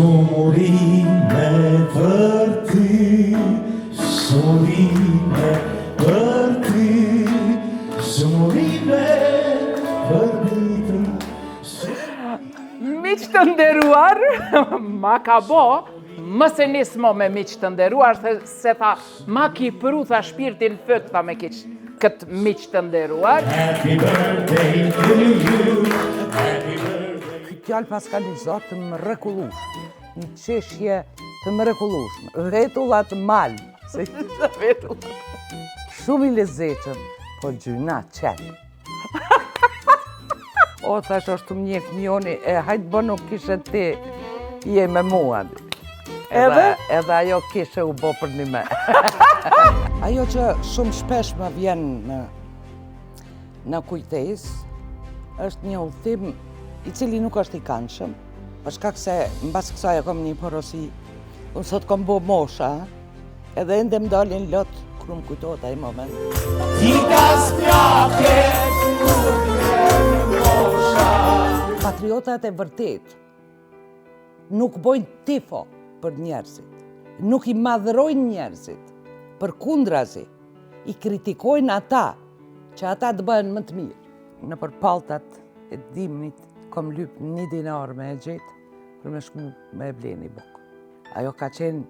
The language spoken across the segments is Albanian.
Sumurime për ty, sumurime për ty, sumurime për ditën. Miq të nderuar, ma ka bo, mëse nismo me miq të nderuar, se tha, ma ki prutha shpirtin fët, tha me këtë miq të nderuar. Happy birthday to you, happy birthday. Fjallë pas ka një zotë të mrekullueshme, një qeshje të mrekullueshme, vetullat malë, se vetullat. Shumë i lezetshëm, po gjyna qenë. O, thash është të mjek njoni, hajtë bë nuk kishe ti, je me mua. Edhe ajo kishe u bo për një me. Ajo që shumë shpesh më vjen në kujtes, është një udhtim i cili nuk është i këndshëm, për shkak se mbas kësaj e kam një porosi. Unë sot kam bo mosha, edhe ende më dalin lot kur më kujtohet ai moment. Ti ka spjake, kur të mosha. Patriotat e vërtet nuk bojnë tifo për njerëzit, nuk i madhrojnë njerëzit, përkundrazi, i kritikojnë ata që ata të bëhen më të mirë. Në përpalltat e dimnit kom lyp 1 dinar me e gjetë për me shku me e ble një bukë. Ajo ka qenë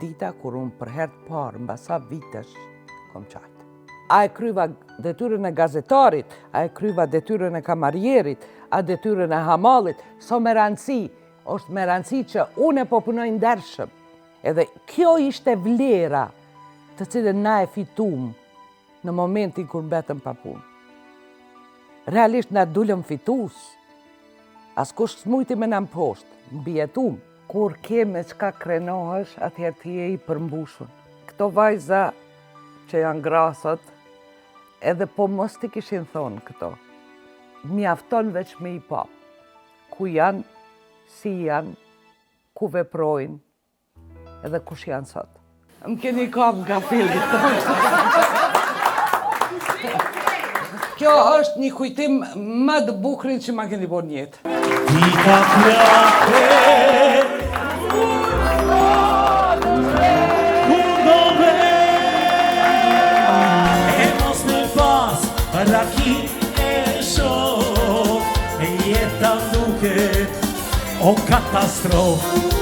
dita kur unë për herë të parë, mbasa vitesh, kom qajtë. A e kryva detyrën e gazetarit, a e kryva detyrën e kamarierit, a detyrën e hamalit, so me rëndësi, është me rëndësi që unë e po punoj ndershëm. Edhe kjo ishte vlera të cilën na e fitum në momentin kur mbetëm pa punë. Realisht na dulëm fitus. Askush s'mujti me në poshtë, mbijetum. Kur ke me çka krenohesh, atëherë ti je i përmbushur. Këto vajza që janë grasat, edhe po mos t'i kishin thonë këto. Mjafton veç me i pa. Ku janë, si janë, ku veprojnë, edhe kush janë sot. Më keni kam nga fillit. Kjo është një kujtim më të bukurin që ma keni bërë njetë. Ti ka plake, kundove, e mos me pas, raki e shoh, e jeta duket o katastrofë.